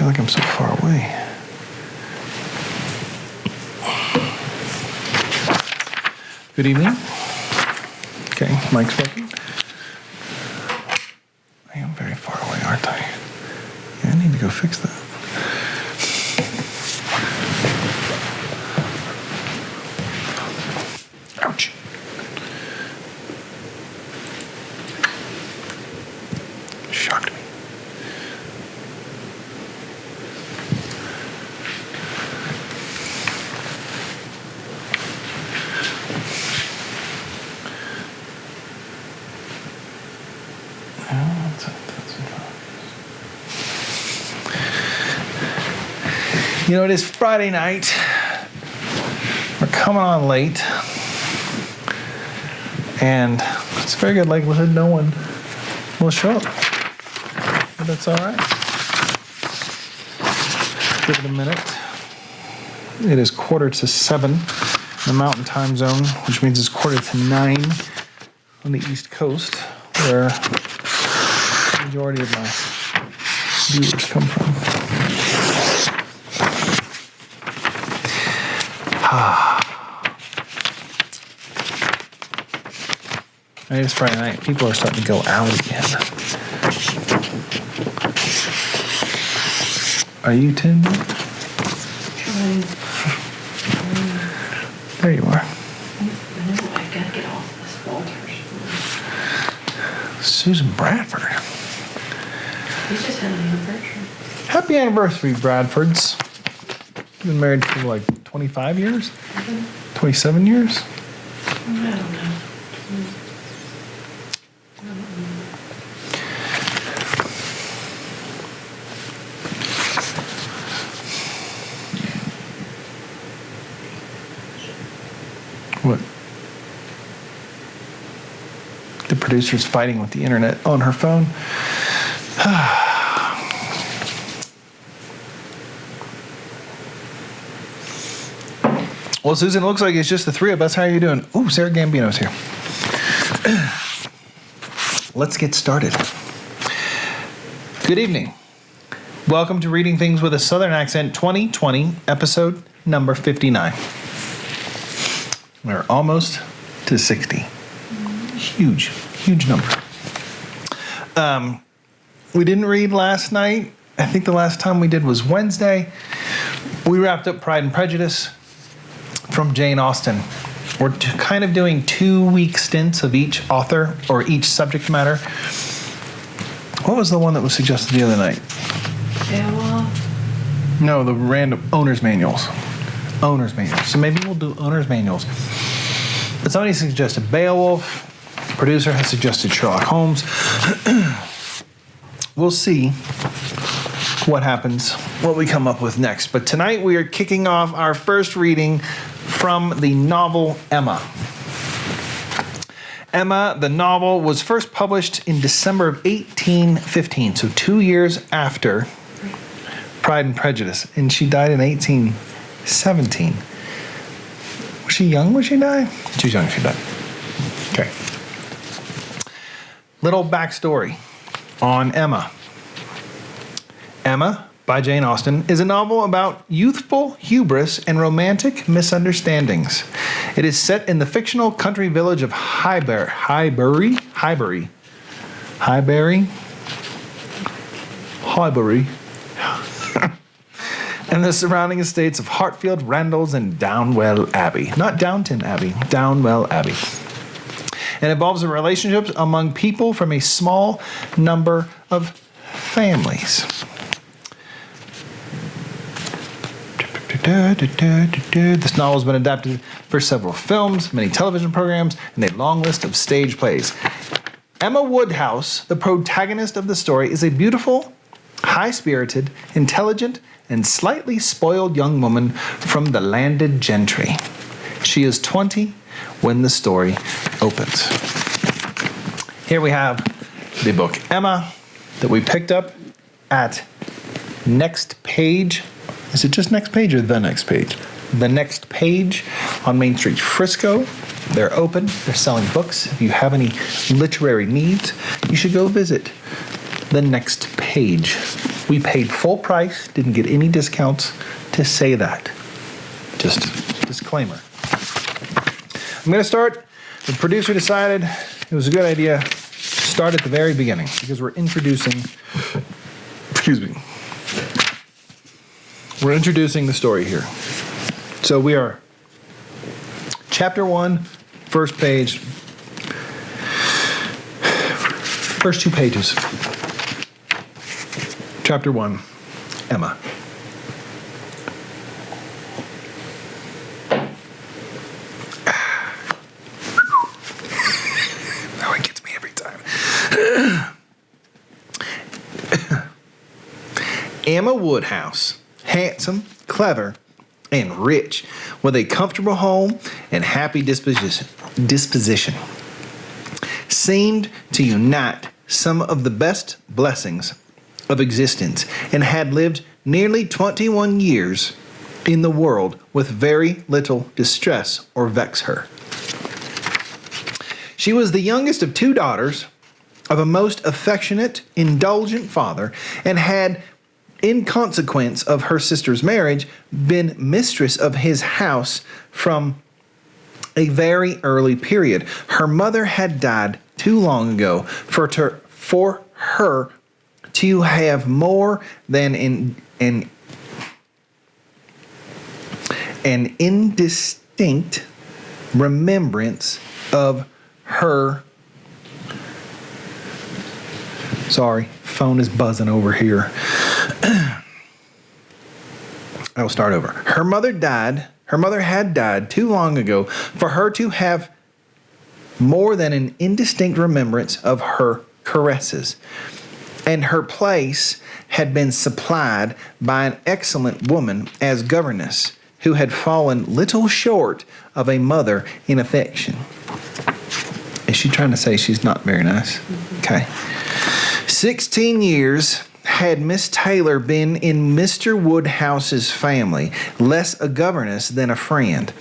like I'm so far away. Good evening. Okay, mic's working. I am very far away, aren't I? Yeah, I need to go fix that. Ouch. Shocked me. You know, it is Friday night. We're coming on late. And it's a very good likelihood no one will show up. But that's all right. Give it a minute. It is 6:45 in the Mountain Time Zone, which means it's 8:45 on the East Coast, where the majority of my viewers come from. It's Friday night. People are starting to go out again. Are you tuned in? There you are. I gotta get off this Walters. Susan Bradford. You just had an anniversary. Happy anniversary, Bradfords. You've been married for like 25 years? 27 years? I don't know. What? The producer's fighting with the internet on her phone. Well, Susan, it looks like it's just the three of us. How are you doing? Ooh, Sarah Gambino's here. Let's get started. Good evening. Welcome to Reading Things with a Southern Accent 2020, episode number 59. We're almost to 60. Huge, huge number. We didn't read last night. I think the last time we did was Wednesday. We wrapped up Pride and Prejudice from Jane Austen. We're kind of doing 2-week stints of each author or each subject matter. What was the one that was suggested the other night? Beowulf? No, the random owner's manuals. Owner's manuals. So maybe we'll do owner's manuals. But somebody suggested Beowulf. The producer has suggested Sherlock Holmes. We'll see what happens, what we come up with next. But tonight we are kicking off our first reading from the novel Emma. Emma, the novel, was first published in December of 1815, so 2 years after Pride and Prejudice, and she died in 1817. Was she young when she died? She was young when she died. Okay. Little backstory on Emma. Emma, by Jane Austen, is a novel about youthful hubris and romantic misunderstandings. It is set in the fictional country village of Highbury, and the surrounding estates of Hartfield, Randalls, and Downwell Abbey. Not Downton Abbey, Downwell Abbey. And involves the relationships among people from a small number of families. This novel has been adapted for several films, many television programs, and a long list of stage plays. Emma Woodhouse, the protagonist of the story, is a beautiful, high-spirited, intelligent, and slightly spoiled young woman from the landed gentry. She is 20 when the story opens. Here we have the book Emma that we picked up at Next Page. Is it just Next Page or The Next Page? The Next Page on Main Street, Frisco. They're open. They're selling books. If you have any literary needs, you should go visit The Next Page. We paid full price, didn't get any discounts to say that. Just disclaimer. I'm going to start. The producer decided it was a good idea to start at the very beginning because we're introducing the story here. So we are chapter 1, first page, first 2 pages. Chapter 1, Emma. That one gets me every time. Emma Woodhouse, handsome, clever, and rich, with a comfortable home and happy disposition, seemed to unite some of the best blessings of existence, and had lived nearly 21 years in the world with very little distress or vex her. She was the youngest of 2 daughters of a most affectionate, indulgent father, and had, in consequence of her sister's marriage, been mistress of his house from a very early period. Her mother had died too long ago for her to have more than an indistinct remembrance of her. Sorry, phone is buzzing over here. I will start over. Her mother had died too long ago for her to have more than an indistinct remembrance of her caresses, and her place had been supplied by an excellent woman as governess, who had fallen little short of a mother in affection. Is she trying to say she's not very nice? Okay. 16 years had Miss Taylor been in Mr. Woodhouse's family, less a governess than a friend.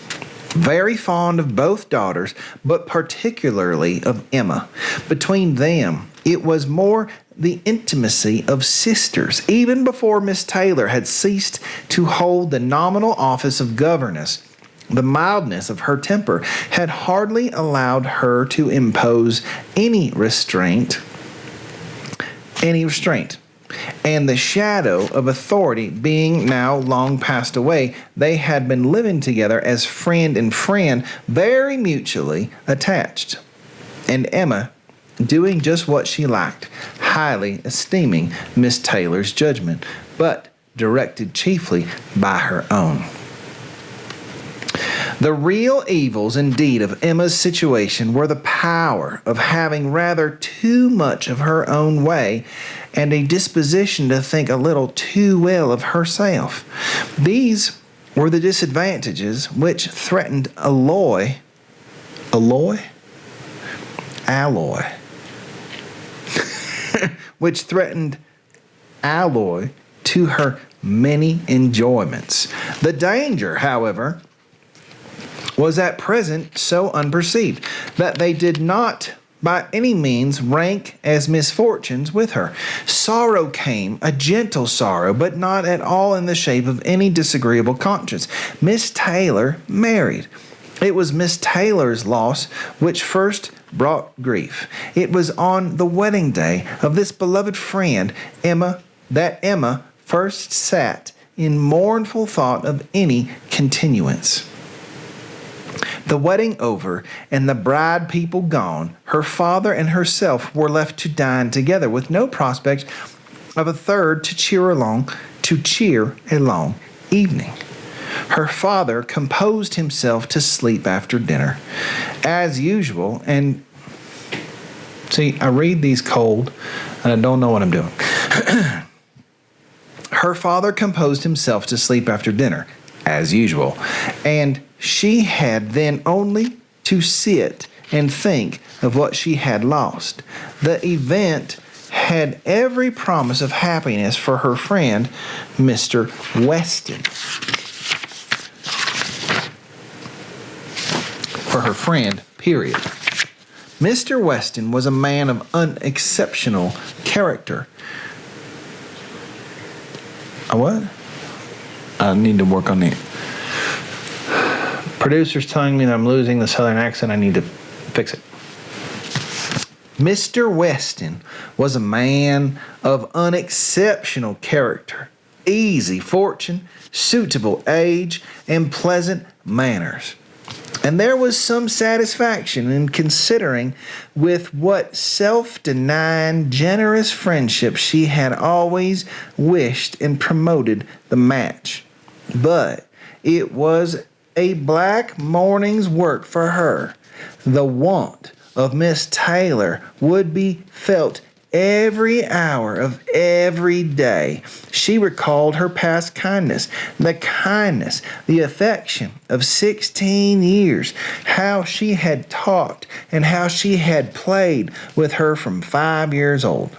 Very fond of both daughters, but particularly of Emma. Between them, it was more the intimacy of sisters. Even before Miss Taylor had ceased to hold the nominal office of governess, the mildness of her temper had hardly allowed her to impose any restraint, and the shadow of authority being now long passed away, they had been living together as friend and friend, very mutually attached, and Emma doing just what she liked, highly esteeming Miss Taylor's judgment, but directed chiefly by her own. The real evils, indeed, of Emma's situation were the power of having rather too much of her own way and a disposition to think a little too well of herself. These were the disadvantages which threatened alloy which threatened alloy to her many enjoyments. The danger, however, was at present so unperceived that they did not by any means rank as misfortunes with her. Sorrow came, a gentle sorrow, but not at all in the shape of any disagreeable conscience. Miss Taylor married. It was Miss Taylor's loss which first brought grief. It was on the wedding day of this beloved friend, Emma, that Emma first sat in mournful thought of any continuance. The wedding over and the bride people gone, her father and herself were left to dine together with no prospect of a third to cheer a long evening. Her father composed himself to sleep after dinner, as usual, and see, I read these cold, and I don't know what I'm doing. Her father composed himself to sleep after dinner, as usual, and she had then only to sit and think of what she had lost. The event had every promise of happiness for her friend, Mr. Weston. For her friend, period. Mr. Weston was a man of unexceptional character. A what? I need to work on it. Producer's telling me that I'm losing the southern accent. I need to fix it. Mr. Weston was a man of unexceptional character, easy fortune, suitable age, and pleasant manners. And there was some satisfaction in considering with what self-denying, generous friendship she had always wished and promoted the match. But it was a black morning's work for her. The want of Miss Taylor would be felt every hour of every day. She recalled her past kindness, the affection of 16 years, how she had talked and how she had played with her from 5 years old,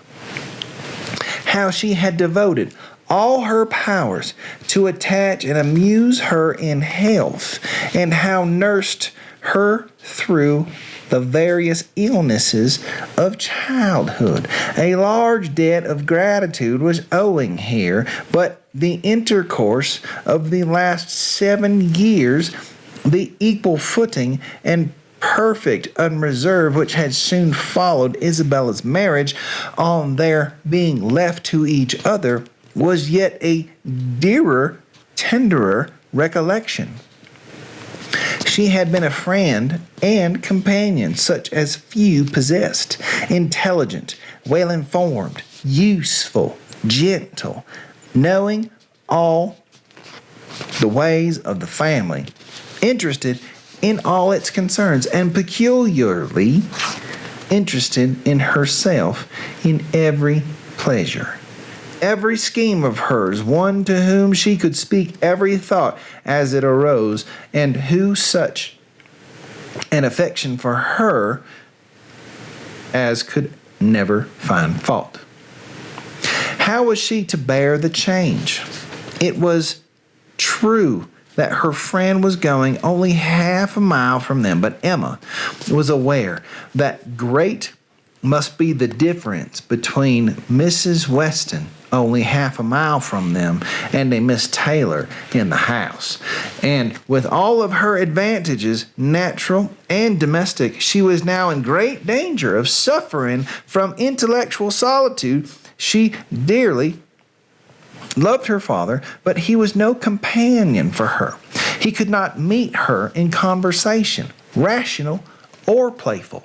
how she had devoted all her powers to attach and amuse her in health, and how nursed her through the various illnesses of childhood. A large debt of gratitude was owing here, but the intercourse of the last 7 years, the equal footing and perfect unreserve which had soon followed Isabella's marriage on their being left to each other, was yet a dearer, tenderer recollection. She had been a friend and companion such as few possessed, intelligent, well-informed, useful, gentle, knowing all the ways of the family, interested in all its concerns, and peculiarly interested in herself in every pleasure. Every scheme of hers, one to whom she could speak every thought as it arose, and who such an affection for her as could never find fault. How was she to bear the change? It was true that her friend was going only half a mile from them, but Emma was aware that great must be the difference between Mrs. Weston, only half a mile from them, and a Miss Taylor in the house. And with all of her advantages, natural and domestic, she was now in great danger of suffering from intellectual solitude. She dearly loved her father, but he was no companion for her. He could not meet her in conversation, rational or playful.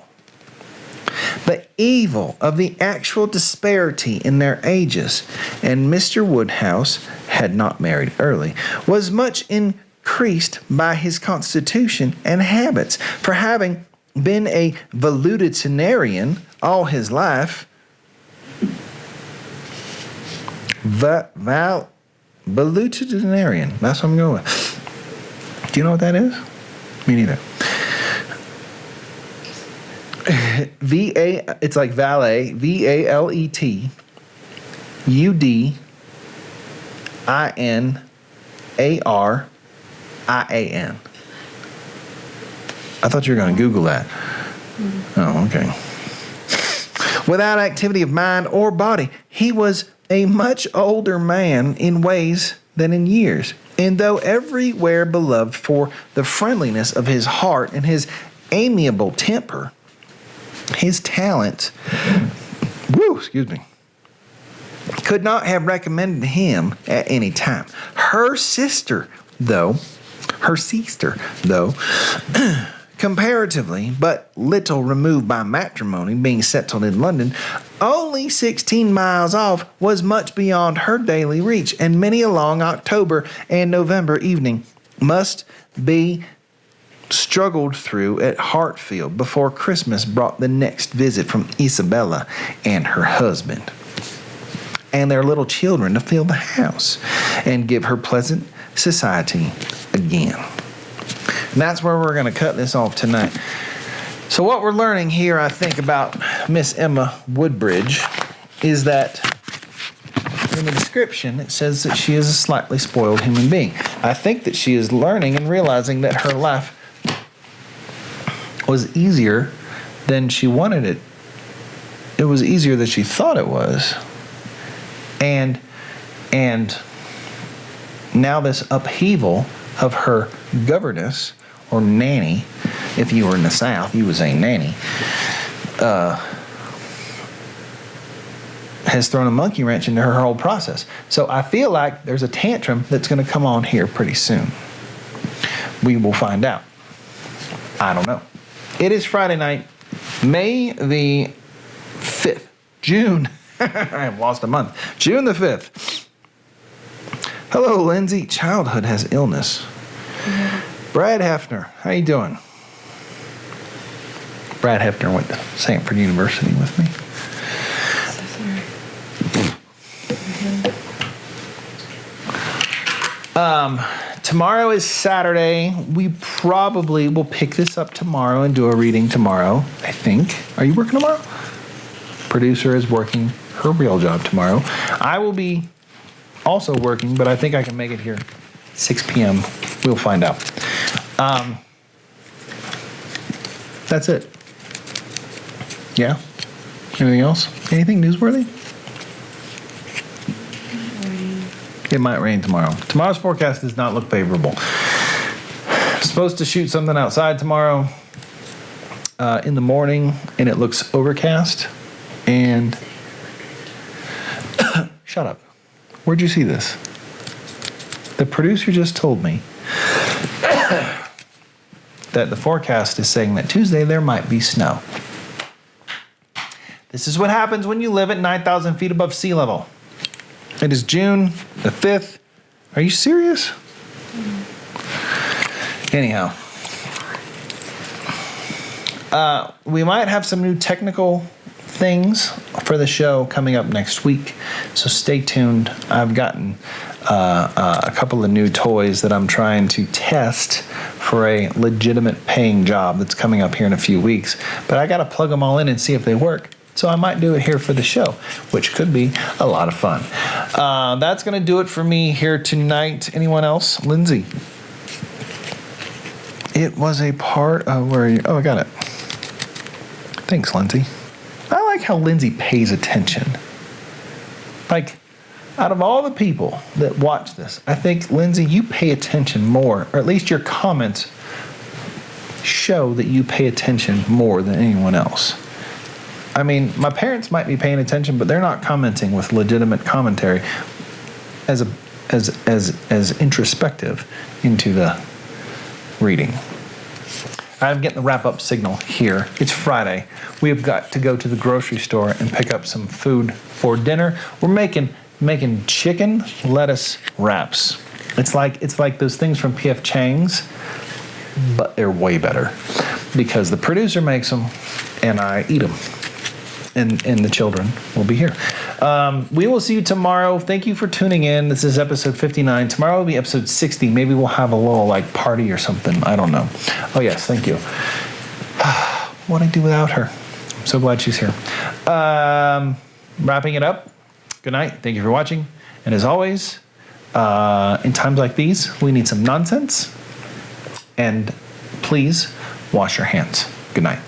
The evil of the actual disparity in their ages, and Mr. Woodhouse had not married early, was much increased by his constitution and habits, for having been a valetudinarian all his life. Valetudinarian, that's what I'm going with. Do you know what that is? Me neither. It's like valet, VALETUDINARIAN. I thought you were going to Google that. Oh, okay. Without activity of mind or body, he was a much older man in ways than in years, and though everywhere beloved for the friendliness of his heart and his amiable temper, his talents, could not have recommended him at any time. Her sister, though, comparatively but little removed by matrimony, being settled in London, only 16 miles off, was much beyond her daily reach, and many a long October and November evening must be struggled through at Hartfield before Christmas brought the next visit from Isabella and her husband and their little children to fill the house and give her pleasant society again. And that's where we're going to cut this off tonight. So what we're learning here, I think, about Miss Emma Woodbridge is that in the description, it says that she is a slightly spoiled human being. I think that she is learning and realizing that her life was easier than she wanted it. It was easier than she thought it was. And now this upheaval of her governess or nanny, if you were in the South, you would say nanny, has thrown a monkey wrench into her whole process. So I feel like there's a tantrum that's going to come on here pretty soon. We will find out. I don't know. It is Friday night, May the 5th. June. I have lost a month. June the 5th. Hello, Lindsay. Childhood has illness. Yeah. Brad Hefner. How you doing? Brad Hefner went to Stanford University with me. So sorry. Tomorrow is Saturday. We probably will pick this up tomorrow and do a reading tomorrow, I think. Are you working tomorrow? Producer is working her real job tomorrow. I will be also working, but I think I can make it here 6 p.m. We'll find out. That's it. Yeah? Anything else? Anything newsworthy? It might rain tomorrow. Tomorrow's forecast does not look favorable. Supposed to shoot something outside tomorrow in the morning, and it looks overcast. And shut up. Where'd you see this? The producer just told me that the forecast is saying that Tuesday there might be snow. This is what happens when you live at 9,000 feet above sea level. It is June the 5th. Are you serious? Anyhow. We might have some new technical things for the show coming up next week. So stay tuned. I've gotten a couple of new toys that I'm trying to test for a legitimate paying job that's coming up here in a few weeks. But I got to plug them all in and see if they work. So I might do it here for the show, which could be a lot of fun. That's going to do it for me here tonight. Anyone else? Lindsay. It was a part of where you... Oh, I got it. Thanks, Lindsay. I like how Lindsay pays attention. Like, out of all the people that watch this, I think, Lindsay, you pay attention more, or at least your comments show that you pay attention more than anyone else. I mean, my parents might be paying attention, but they're not commenting with legitimate commentary as introspective into the reading. I'm getting the wrap-up signal here. It's Friday. We've got to go to the grocery store and pick up some food for dinner. We're making chicken lettuce wraps. It's like those things from P.F. Chang's, but they're way better because the producer makes them and I eat them. And the children will be here. We will see you tomorrow. Thank you for tuning in. This is episode 59. Tomorrow will be episode 60. Maybe we'll have a little party or something. I don't know. Oh yes, thank you. What do I do without her? I'm so glad she's here. Wrapping it up. Good night. Thank you for watching. And as always, in times like these, we need some nonsense. And please wash your hands. Good night.